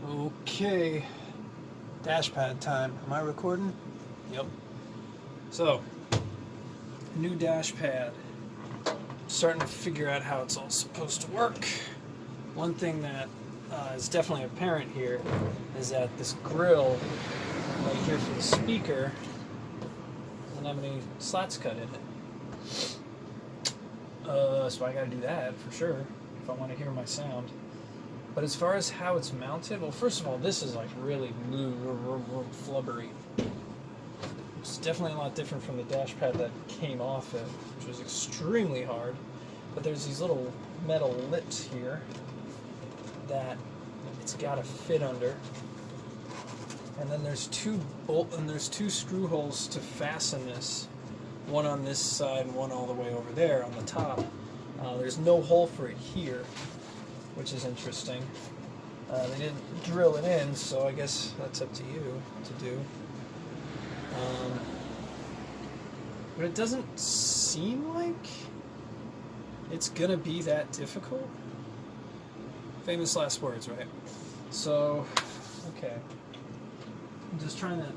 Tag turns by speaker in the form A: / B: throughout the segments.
A: Okay, dashpad time. Am I recording? Yep. So, new dashpad. Starting to figure out how it's all supposed to work. One thing that is definitely apparent here is that this grill right here for the speaker doesn't have any slots cut in it. So I gotta do that for sure if I want to hear my sound. But as far as how it's mounted, well, first of all, this is like really flubbery. It's definitely a lot different from the dashpad that came off it, which was extremely hard. But there's these little metal lips here that it's got to fit under. And then there's two screw holes to fasten this. One on this side and one all the way over there on the top. There's no hole for it here, which is interesting. They didn't drill it in, so I guess that's up to you to do. But it doesn't seem like it's gonna be that difficult. Famous last words, right? So, okay. I'm just trying to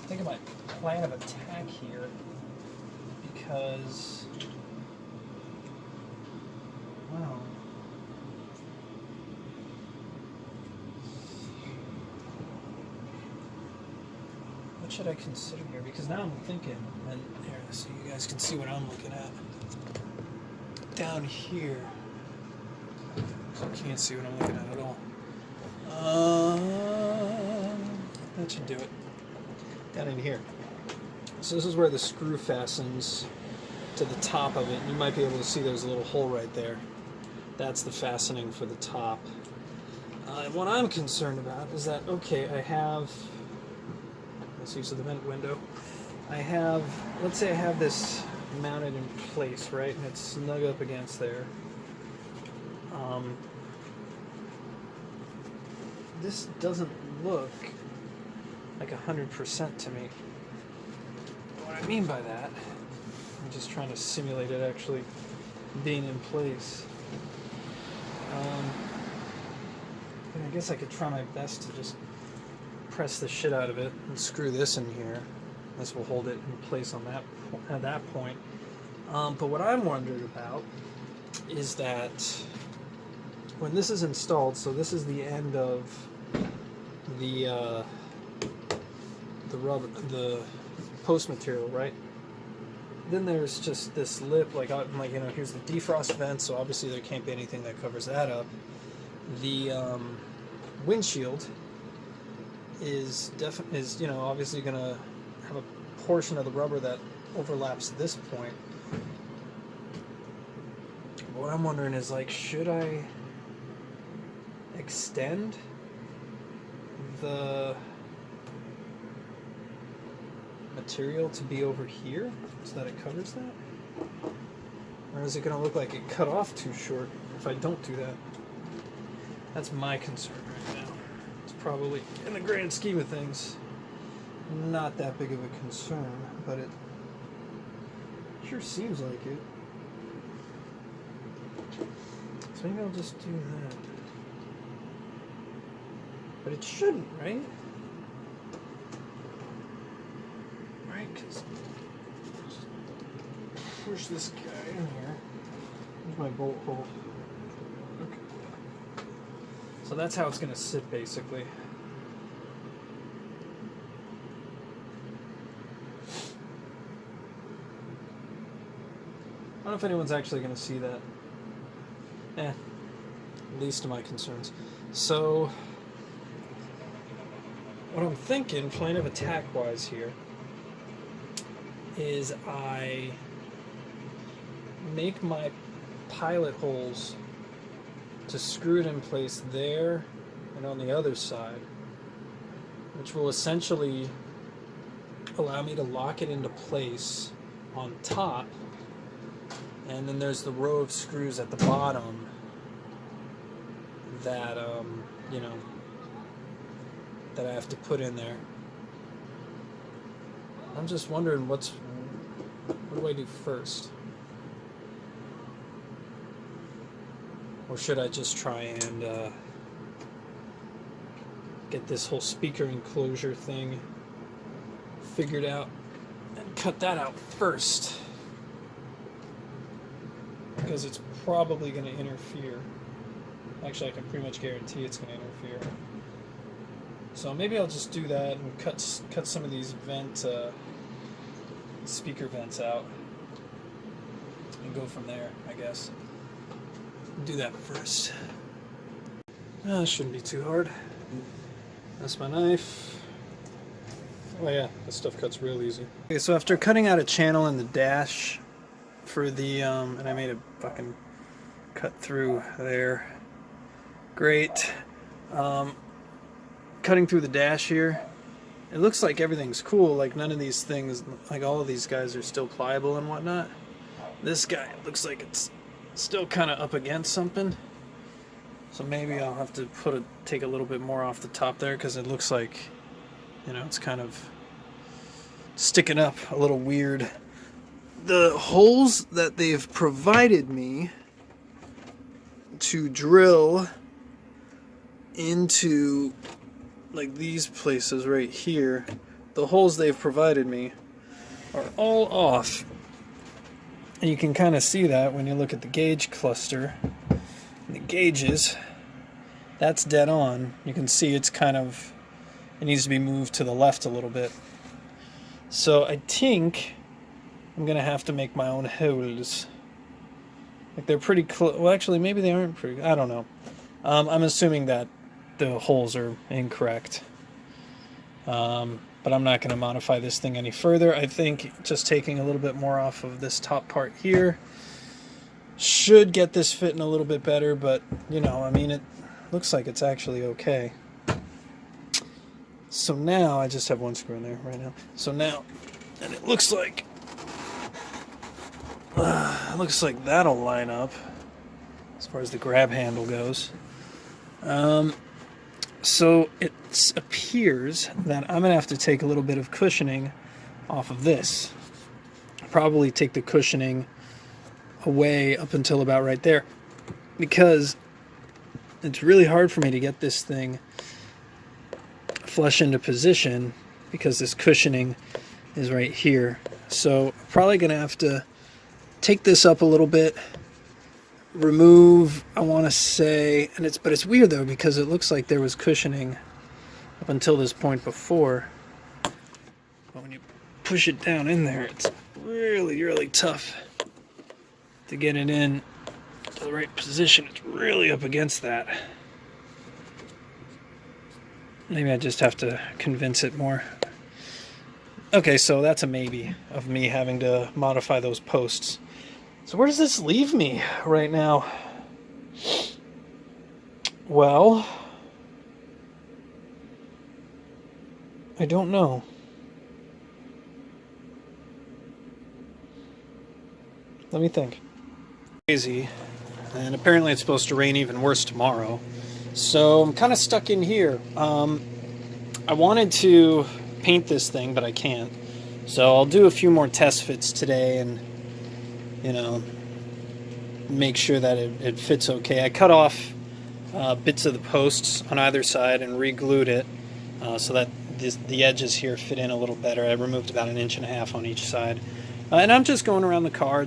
A: think of my plan of attack here, because, wow. What should I consider here? Because now I'm thinking, and here, so you guys can see what I'm looking at. Down here. So you can't see what I'm looking at all. That should do it. Down in here. So this is where the screw fastens to the top of it. You might be able to see there's a little hole right there. That's the fastening for the top. And what I'm concerned about is that, okay, I have... Let's use the vent window. Let's say I have this mounted in place, right? And it's snug up against there. This doesn't look like 100% to me. What I mean by that, I'm just trying to simulate it actually being in place. And I guess I could try my best to just press the shit out of it and screw this in here. This will hold it in place on at that point. But what I'm wondering about is that when this is installed, so this is the end of the rubber, the post material, right? Then there's just this lip, like here's the defrost vent, so obviously there can't be anything that covers that up. The windshield is obviously going to have a portion of the rubber that overlaps this point. What I'm wondering is, like, should I extend the material to be over here so that it covers that? Or is it going to look like it cut off too short if I don't do that? That's my concern right now. It's probably, in the grand scheme of things, not that big of a concern, but it sure seems like it. So maybe I'll just do that. But it shouldn't, right? Right, because push this guy in here. There's my bolt hole. Okay. So that's how it's going to sit, basically. I don't know if anyone's actually going to see that. Least of my concerns. So, what I'm thinking, plan of attack-wise here, is I make my pilot holes to screw it in place there and on the other side, which will essentially allow me to lock it into place on top, and then there's the row of screws at the bottom that that I have to put in there. I'm just wondering what do I do first? Or should I just try and get this whole speaker enclosure thing figured out and cut that out first, because it's probably going to interfere. Actually, I can pretty much guarantee it's going to interfere. So maybe I'll just do that and cut some of these speaker vents out and go from there, I guess. Do that first. It shouldn't be too hard. That's my knife. Oh yeah, this stuff cuts real easy. Okay, so after cutting out a channel in the dash for the, and I made a fucking cut through there. Great. Cutting through the dash here, it looks like everything's cool. Like none of these things, like all of these guys are still pliable and whatnot. This guy looks like it's still kind of up against something. So maybe I'll have to take a little bit more off the top there, because it looks like, you know, it's kind of sticking up a little weird. The holes that they've provided me to drill into, like these places right here, the holes they've provided me are all off. And you can kind of see that when you look at the gauge cluster. The gauges, that's dead on. You can see it's kind of, it needs to be moved to the left a little bit. So I think I'm gonna have to make my own holes. Like they're pretty close. Well, actually, maybe they aren't pretty. I don't know. I'm assuming that the holes are incorrect. But I'm not going to modify this thing any further. I think just taking a little bit more off of this top part here should get this fitting a little bit better, but, you know, I mean, it looks like it's actually okay. So now, I just have one screw in there right now. So now, and it looks like that'll line up as far as the grab handle goes. So it appears that I'm going to have to take a little bit of cushioning off of this. Probably take the cushioning away up until about right there, because it's really hard for me to get this thing flush into position because this cushioning is right here. So probably going to have to take this up a little bit, remove, I want to say, but it's weird though, because it looks like there was cushioning up until this point before, but when you push it down in there, it's really, really tough to get it in to the right position. It's really up against that. Maybe I just have to convince it more. Okay, so that's a maybe of me having to modify those posts. So where does this leave me right now? Well, I don't know. Let me think. Crazy, and apparently it's supposed to rain even worse tomorrow. So I'm kind of stuck in here. I wanted to paint this thing, but I can't. So I'll do a few more test fits today and, you know, make sure that it fits okay. I cut off bits of the posts on either side and re-glued it so that the edges here fit in a little better. I removed about 1.5 inches on each side. And I'm just going around the car,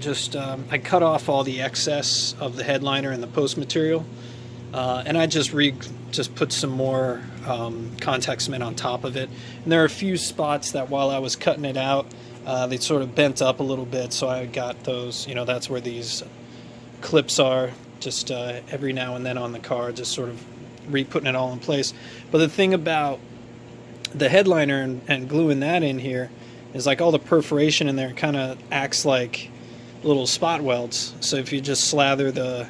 A: I cut off all the excess of the headliner and the post material, and I just put some more contact cement on top of it. And there are a few spots that while I was cutting it out, they sort of bent up a little bit, so I got those, you know, that's where these clips are, just every now and then on the car, just sort of re-putting it all in place. But the thing about the headliner and gluing that in here is, like, all the perforation in there kind of acts like little spot welds. So if you just slather the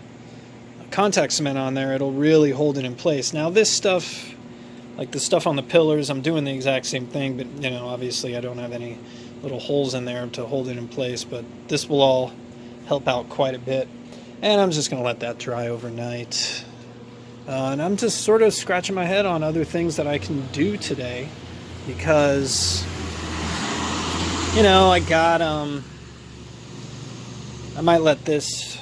A: contact cement on there, it'll really hold it in place. Now this stuff, like the stuff on the pillars, I'm doing the exact same thing, but, you know, obviously I don't have any little holes in there to hold it in place, but this will all help out quite a bit. And I'm just going to let that dry overnight. And I'm just sort of scratching my head on other things that I can do today, because, you know, I might let this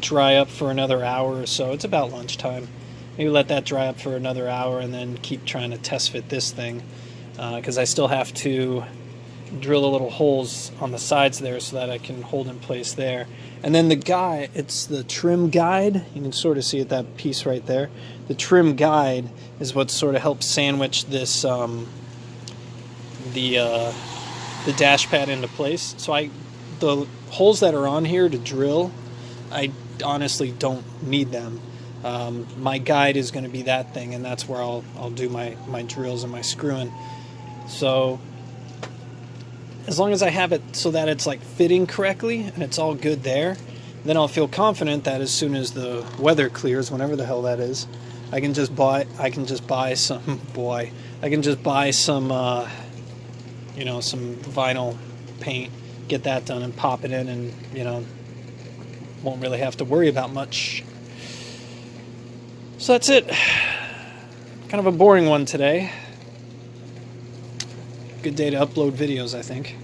A: dry up for another hour or so. It's about lunchtime. maybe let that dry up for another hour and then keep trying to test fit this thing, because I still have to drill the little holes on the sides there so that I can hold in place there. And then the guide, it's the trim guide. You can sort of see it, that piece right there. The trim guide is what sort of helps sandwich this the dash pad into place. So the holes that are on here to drill, I honestly don't need them. My guide is going to be that thing, and that's where I'll do my drills and my screwing. So as long as I have it so that it's like fitting correctly and it's all good there, then I'll feel confident that as soon as the weather clears, whenever the hell that is, I can just buy some you know, some vinyl paint, get that done and pop it in, and, you know, won't really have to worry about much. So that's it. Kind of a boring one today. Good day to upload videos, I think.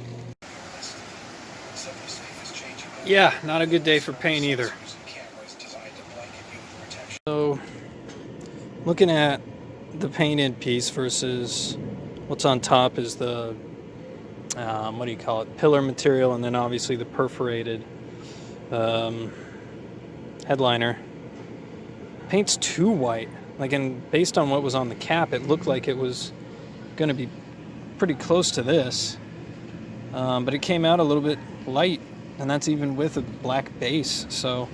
A: Yeah, not a good day for paint either. So, looking at the painted piece versus what's on top is the, what do you call it, pillar material, and then obviously the perforated headliner. Paint's too white. Like, and based on what was on the cap, it looked like it was going to be pretty close to this, but it came out a little bit light, and that's even with a black base. So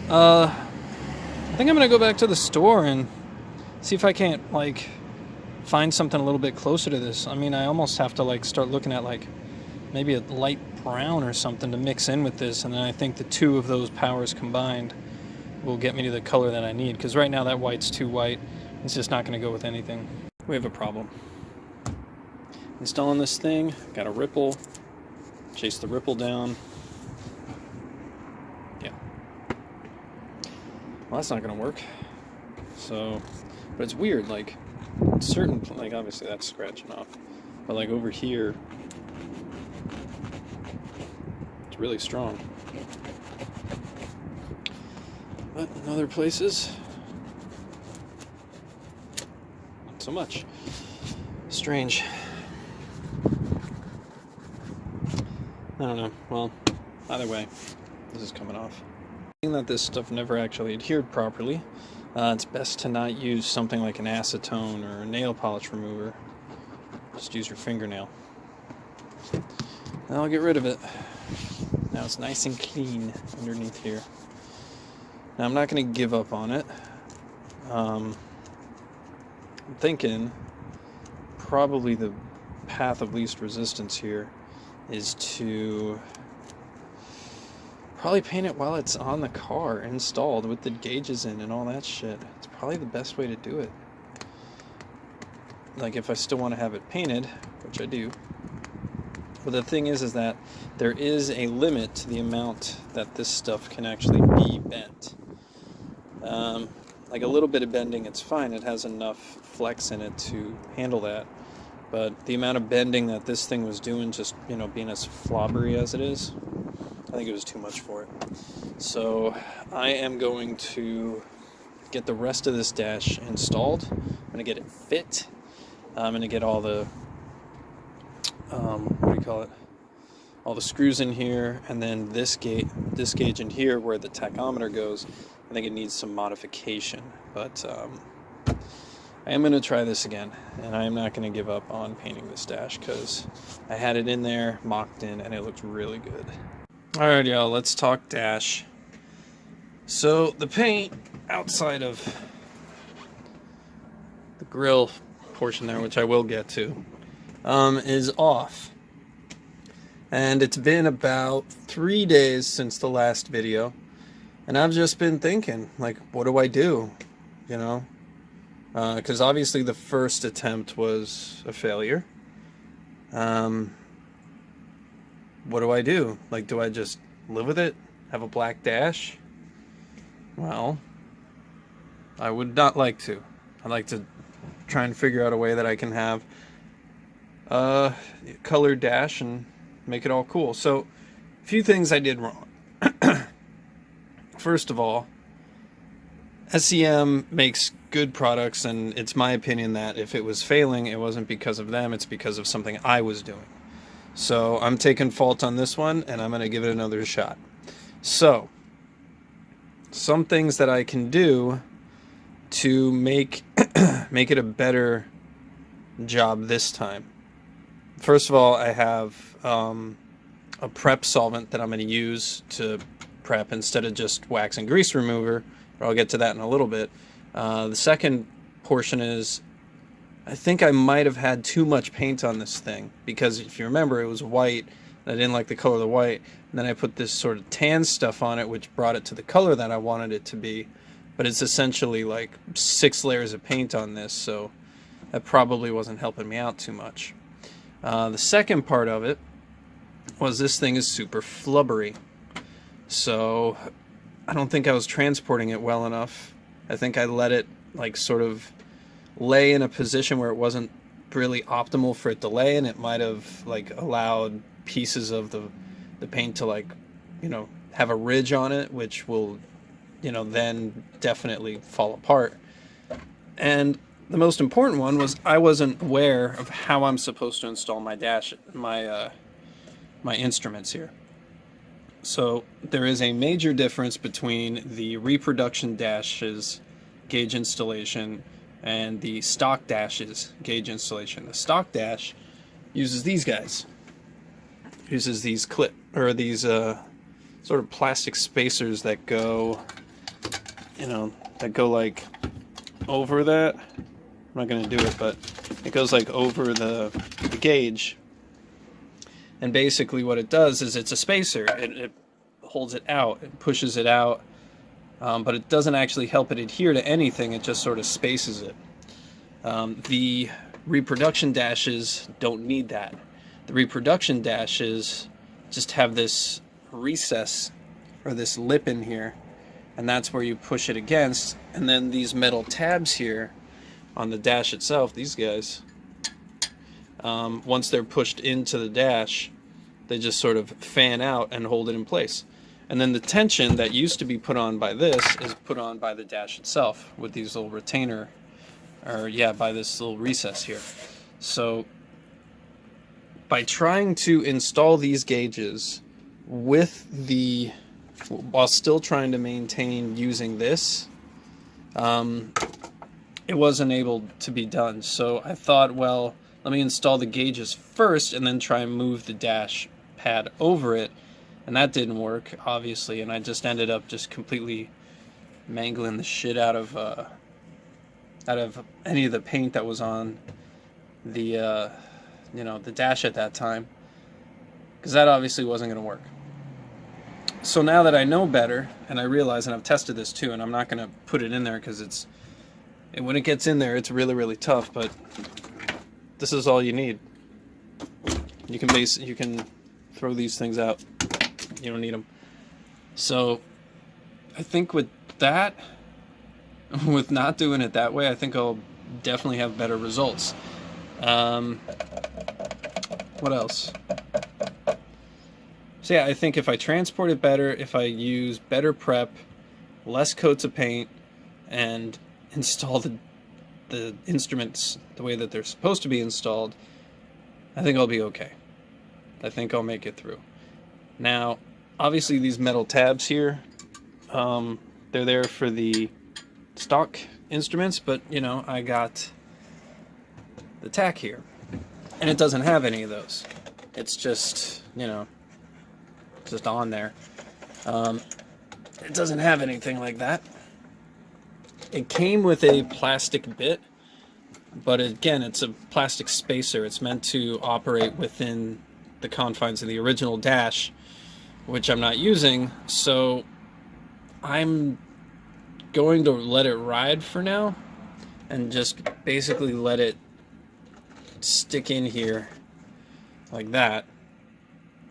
A: I think I'm gonna go back to the store and see if I can't like find something a little bit closer to this. I mean, I almost have to like start looking at like maybe a light brown or something to mix in with this, and then I think the two of those powers combined will get me to the color that I need, because right now that white's too white. It's just not going to go with anything. We have a problem. Installing this thing, got a ripple, chase the ripple down. Yeah. Well, that's not going to work. So, but it's weird, like, certain, like, obviously that's scratching off, but like over here, it's really strong. But in other places, not so much. Strange. I don't know. Well, either way, this is coming off. Seeing that this stuff never actually adhered properly, it's best to not use something like an acetone or a nail polish remover. Just use your fingernail. And I'll get rid of it. Now it's nice and clean underneath here. Now I'm not going to give up on it. I'm thinking probably the path of least resistance here is to probably paint it while it's on the car, installed with the gauges in and all that shit. It's probably the best way to do it. Like, if I still want to have it painted, which I do. But the thing is that there is a limit to the amount that this stuff can actually be bent. Like a little bit of bending, it's fine. It has enough flex in it to handle that. But the amount of bending that this thing was doing, just, you know, being as flobbery as it is, I think it was too much for it. So I am going to get the rest of this dash installed. I'm going to get it fit. I'm going to get all the, what do you call it? All the screws in here, and then this gauge in here where the tachometer goes, I think it needs some modification. But I am going to try this again, and I am not going to give up on painting this dash, because I had it in there, mocked in, and it looked really good. Alright, y'all, let's talk dash. So the paint outside of the grill portion there, which I will get to, is off. And it's been about 3 days since the last video, and I've just been thinking, like, what do I do? You know? Because obviously the first attempt was a failure. What do I do? Like, do I just live with it? Have a black dash? Well, I would not like to. I'd like to try and figure out a way that I can have a colored dash and make it all cool. So, a few things I did wrong. First of all, SEM makes good products, and it's my opinion that if it was failing, it wasn't because of them, it's because of something I was doing. So I'm taking fault on this one, and I'm going to give it another shot. So, some things that I can do to make make it a better job this time. First of all, I have a prep solvent that I'm going to use to prep instead of just wax and grease remover, but I'll get to that in a little bit. The second portion is, I think I might have had too much paint on this thing, because if you remember, it was white, and I didn't like the color of the white, and then I put this sort of tan stuff on it, which brought it to the color that I wanted it to be, but it's essentially like 6 layers of paint on this, so that probably wasn't helping me out too much. The second part of it was this thing is super flubbery, so I don't think I was transporting it well enough. I think I let it like sort of lay in a position where it wasn't really optimal for it to lay, and it might have like allowed pieces of the paint to, like, you know, have a ridge on it, which will, you know, then definitely fall apart. And the most important one was I wasn't aware of how I'm supposed to install my my instruments here. So there is a major difference between the reproduction dashes gauge installation and the stock dashes gauge installation. The stock dash uses these guys. Uses these these sort of plastic spacers that go, you know, that go like over that. I'm not going to do it, but it goes like over the gauge. And basically what it does is it's a spacer. It holds it out, it pushes it out, but it doesn't actually help it adhere to anything, it just sort of spaces it. The reproduction dashes don't need that. The reproduction dashes just have this recess, or this lip in here, and that's where you push it against, and then these metal tabs here on the dash itself, these guys, once they're pushed into the dash, they just sort of fan out and hold it in place. And then the tension that used to be put on by this is put on by the dash itself with these little retainer, or yeah, by this little recess here. So by trying to install these gauges while still trying to maintain using this, it wasn't able to be done. So I thought, well, let me install the gauges first and then try and move the dash pad over it, and that didn't work, obviously, and I just ended up just completely mangling the shit out of any of the paint that was on the you know, the dash at that time, because that obviously wasn't going to work. So now that I know better, and I realize, and I've tested this too, and I'm not going to put it in there because when it gets in there, it's really, really tough, but this is all you need. You can throw these things out. You don't need them. So I think with that, with not doing it that way, I think I'll definitely have better results. What else? So yeah, I think if I transport it better, if I use better prep, less coats of paint, and install the instruments the way that they're supposed to be installed, I think I'll be okay. I think I'll make it through. Now, obviously these metal tabs here, they're there for the stock instruments, but you know, I got the tack here, and it doesn't have any of those. It's just, you know, just on there. It doesn't have anything like that. It came with a plastic bit, but again, it's a plastic spacer. It's meant to operate within the confines of the original dash, which I'm not using, so I'm going to let it ride for now and just basically let it stick in here like that,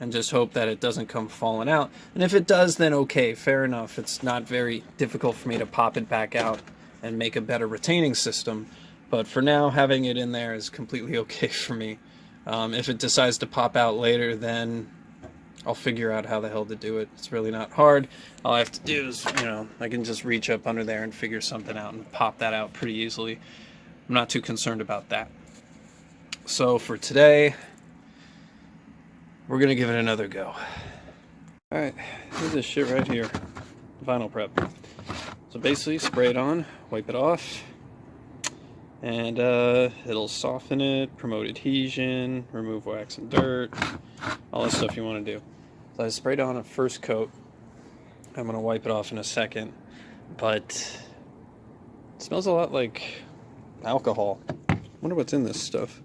A: and just hope that it doesn't come falling out. And if it does, then okay, fair enough. It's not very difficult for me to pop it back out and make a better retaining system, but for now, having it in there is completely okay for me. If it decides to pop out later, then I'll figure out how the hell to do it. It's really not hard. All I have to do is, I can just reach up under there and figure something out and pop that out pretty easily. I'm not too concerned about that. So for today, we're going to give it another go. Alright, here's this shit right here. Vinyl prep. So basically, spray it on, wipe it off, and it'll soften it, promote adhesion, remove wax and dirt, all that stuff you want to do. So I sprayed on a first coat. I'm going to wipe it off in a second, but it smells a lot like alcohol. I wonder what's in this stuff.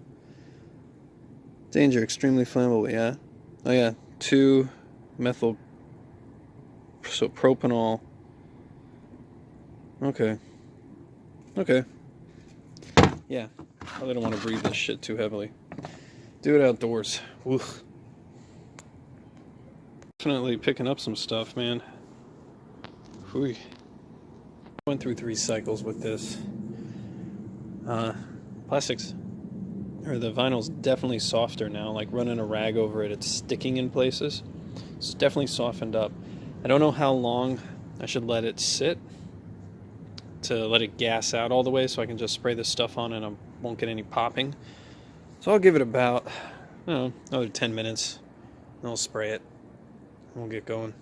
A: Danger, extremely flammable, yeah. Oh yeah, 2-methyl, so propanol. Okay. Yeah, I really don't want to breathe this shit too heavily. Do it outdoors. Oof. Definitely picking up some stuff, man. Whew. Went through 3 cycles with this. Plastics, or the vinyl's definitely softer now. Like running a rag over it, it's sticking in places. It's definitely softened up. I don't know how long I should let it sit to let it gas out all the way so I can just spray this stuff on and I won't get any popping. So I'll give it about, another 10 minutes and I'll spray it and we'll get going.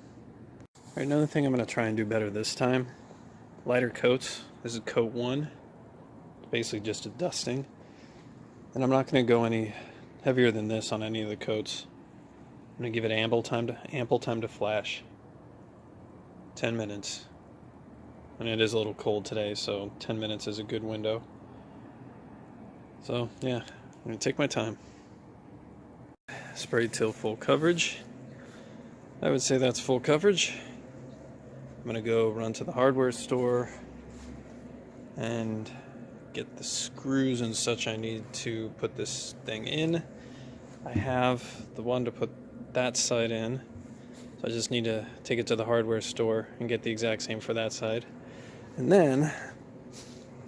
A: Alright, another thing I'm going to try and do better this time, lighter coats. This is coat 1, basically just a dusting. And I'm not going to go any heavier than this on any of the coats. I'm going to give it ample time to flash. 10 minutes. And it is a little cold today, so 10 minutes is a good window. So, yeah, I'm going to take my time. Spray till full coverage. I would say that's full coverage. I'm going to go run to the hardware store and get the screws and such I need to put this thing in. I have the one to put that side in, so I just need to take it to the hardware store and get the exact same for that side. And then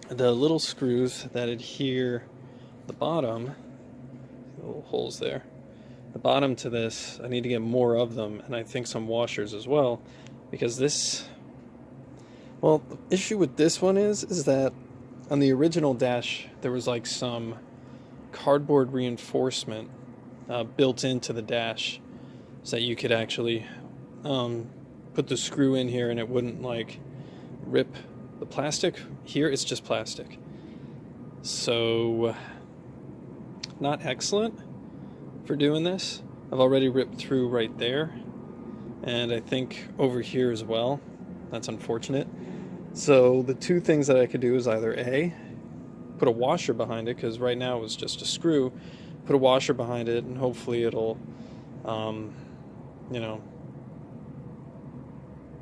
A: the little screws that adhere the bottom, little holes there, the bottom to this, I need to get more of them, and I think some washers as well, because this, well, the issue with this one is that on the original dash there was like some cardboard reinforcement built into the dash so that you could actually put the screw in here and it wouldn't like rip the plastic. Here it's just plastic, so not excellent for doing this. I've already ripped through right there, and I think over here as well. That's unfortunate. So the 2 things that I could do is either A, put a washer behind it, because right now it was just a screw, put a washer behind it and hopefully it'll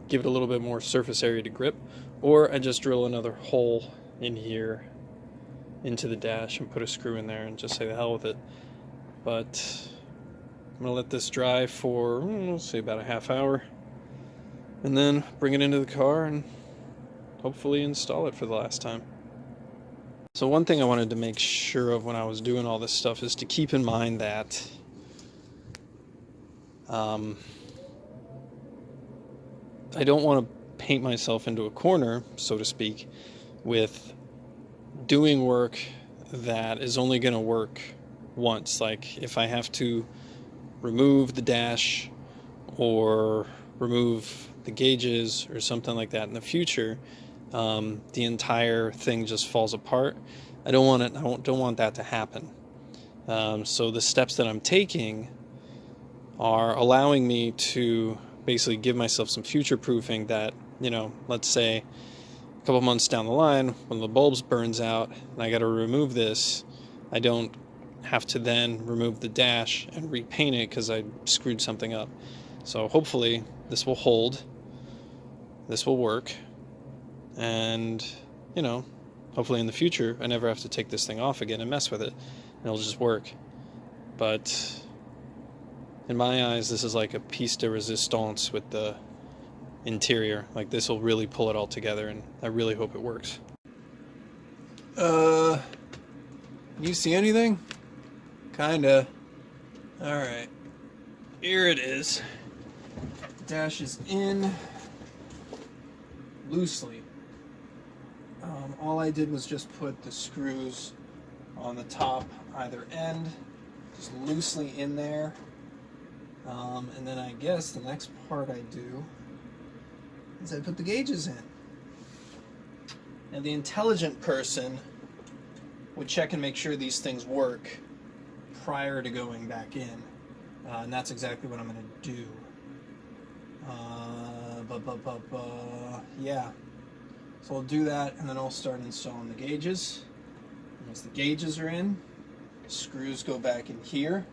A: give it a little bit more surface area to grip, or I just drill another hole in here into the dash and put a screw in there and just say the hell with it. But I'm going to let this dry for, let's say, about a half hour, and then bring it into the car and hopefully install it for the last time. So one thing I wanted to make sure of when I was doing all this stuff is to keep in mind that I don't want to paint myself into a corner, so to speak, with doing work that is only going to work once. Like if I have to remove the dash or remove the gauges or something like that in the future, the entire thing just falls apart. I don't want it. Don't want that to happen. So the steps that I'm taking are allowing me to basically give myself some future proofing that, let's say a couple months down the line when the bulbs burns out and I got to remove this, I don't have to then remove the dash and repaint it because I screwed something up. So hopefully this will hold, this will work, and hopefully in the future I never have to take this thing off again and mess with it, and it'll just work. But in my eyes, this is like a piece de resistance with the interior. Like this will really pull it all together, and I really hope it works. You see anything? Kinda. Alright. here it is. Dash is in loosely. All I did was just put the screws on the top either end, just loosely in there. And then I guess the next part I do is I put the gauges in. And the intelligent person would check and make sure these things work prior to going back in. And that's exactly what I'm going to do. Yeah. So I'll do that, and then I'll start installing the gauges. Once the gauges are in, the screws go back in here.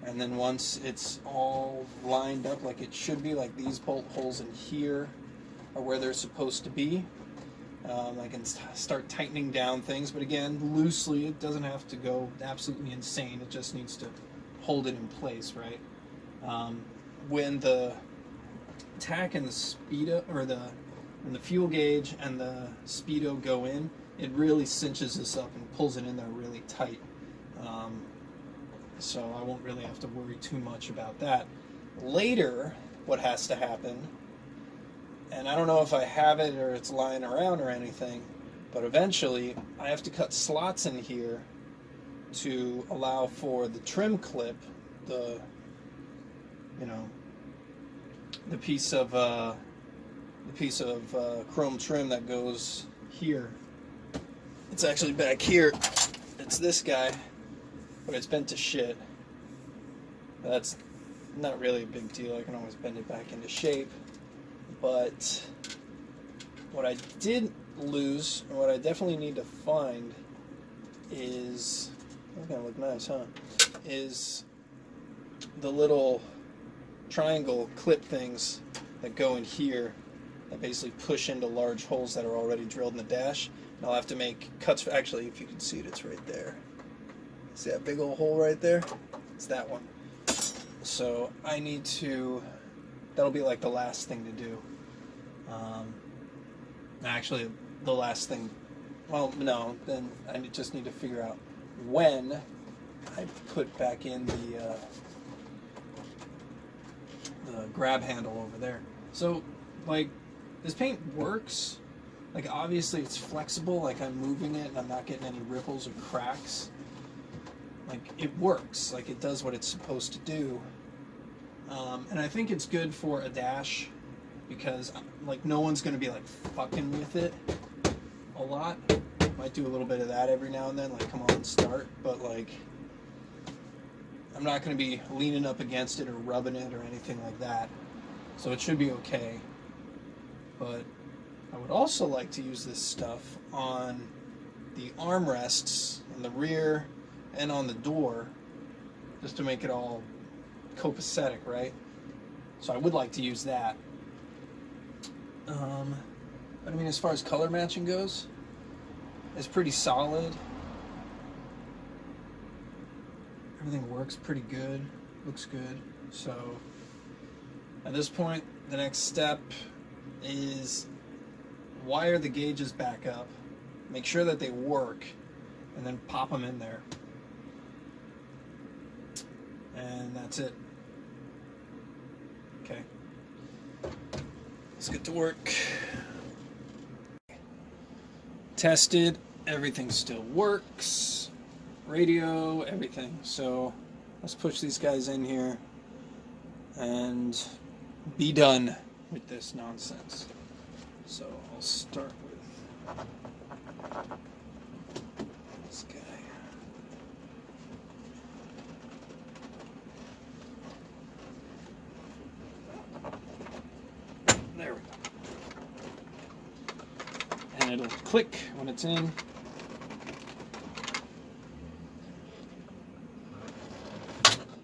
A: And then once it's all lined up like it should be, like these bolt holes in here are where they're supposed to be, I can start tightening down things. But again, loosely, it doesn't have to go absolutely insane. It just needs to hold it in place, right? When the tack and the speedo, or when the fuel gauge and the speedo go in, it really cinches this up and pulls it in there really tight. So I won't really have to worry too much about that. Later, what has to happen, and I don't know if I have it or it's lying around or anything, but eventually I have to cut slots in here to allow for the trim clip, the piece of chrome trim that goes here. It's actually back here. It's this guy, but it's bent to shit. That's not really a big deal. I can always bend it back into shape. But what I did lose, and what I definitely need to find, is, that's gonna look nice, huh? Is the little triangle clip things that go in here that basically push into large holes that are already drilled in the dash. And I'll have to make cuts. Actually, if you can see it, it's right there. See that big old hole right there? It's that one. So I need to, that'll be like the last thing to do. Actually, the last thing, well, no, then I just need to figure out when I put back in the grab handle over there. So, like, this paint works. Like, obviously it's flexible, like I'm moving it and I'm not getting any ripples or cracks. Like, it works, like it does what it's supposed to do. And I think it's good for a dash because, like, no one's gonna be like fucking with it a lot. Might do a little bit of that every now and then, like come on, start, but like I'm not gonna be leaning up against it or rubbing it or anything like that. So it should be okay. But I would also like to use this stuff on the armrests in the rear and on the door, just to make it all copacetic, right? So I would like to use that. But I mean, as far as color matching goes, it's pretty solid. Everything works pretty good, looks good. So at this point, the next step is wire the gauges back up, make sure that they work, and then pop them in there. And that's it. Okay. Let's get to work. Tested, everything still works. Radio, everything. So let's push these guys in here and be done with this nonsense. So I'll start with this guy. There we go. And it'll click when it's in.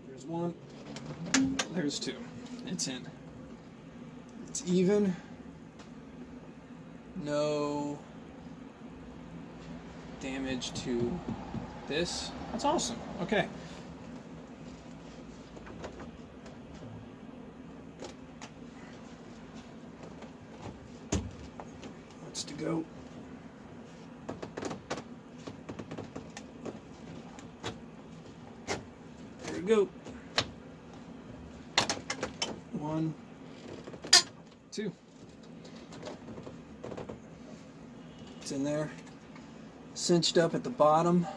A: There's one. There's two. It's in. It's even. No damage to this. That's awesome. Okay. What's to go? There we go. 1, 2. It's in there, cinched up at the bottom,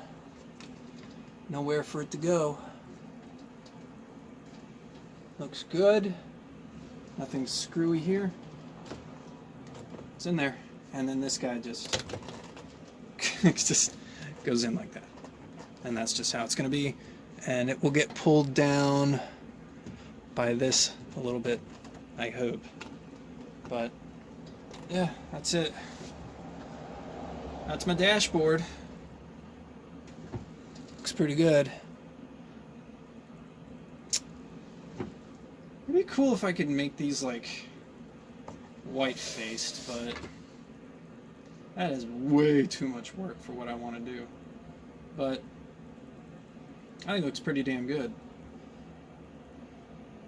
A: nowhere for it to go. Looks good, nothing screwy here. It's in there, and then this guy just just goes in like that, and that's just how it's going to be, and it will get pulled down by this a little bit, I hope. But yeah, that's it. That's my dashboard. Looks pretty good. It'd be cool if I could make these like white-faced, but that is way too much work for what I want to do. But I think it looks pretty damn good.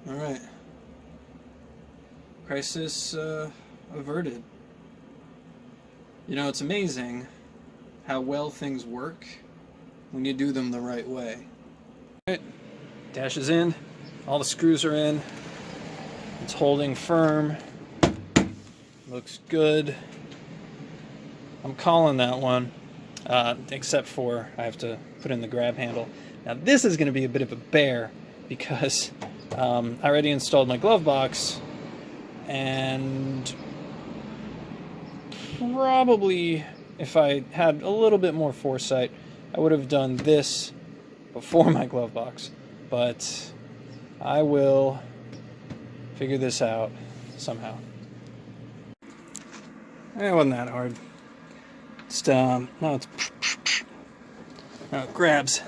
A: Alright. Crisis averted. You know, it's amazing how well things work when you do them the right way. Alright, dash is in, all the screws are in, it's holding firm, looks good. I'm calling that one, except for I have to put in the grab handle. Now this is going to be a bit of a bear because I already installed my glove box, and probably if I had a little bit more foresight, I would have done this before my glove box, but I will figure this out somehow. It wasn't that hard. Just, no, it grabs.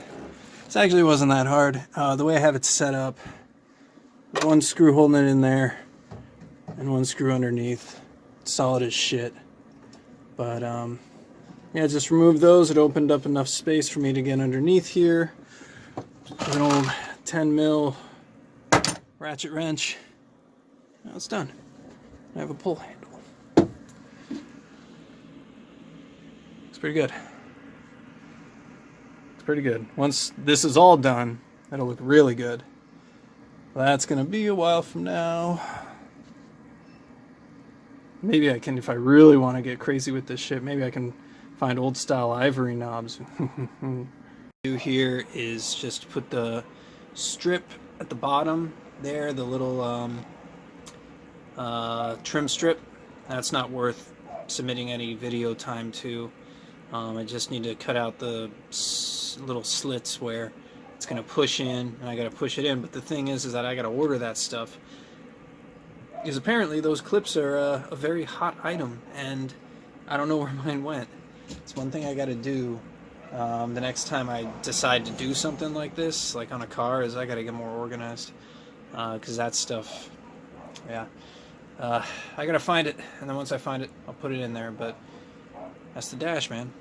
A: This actually wasn't that hard. The way I have it set up, one screw holding it in there, and one screw underneath. It's solid as shit. But, yeah, just removed those. It opened up enough space for me to get underneath here. An old 10 mil ratchet wrench. Now it's done. I have a pull handle. It's pretty good. It's pretty good. Once this is all done, that'll look really good. That's gonna be a while from now. Maybe I can, if I really want to get crazy with this shit, maybe I can find old style ivory knobs. Do here is just put the strip at the bottom there, the little trim strip. That's not worth submitting any video time to. I just need to cut out the little slits where it's going to push in, and I got to push it in. But the thing is that I got to order that stuff, because apparently those clips are a very hot item, and I don't know where mine went. It's one thing I got to do the next time I decide to do something like this, like on a car, is I got to get more organized, because that stuff, yeah. I got to find it, and then once I find it, I'll put it in there. But that's the dash, man.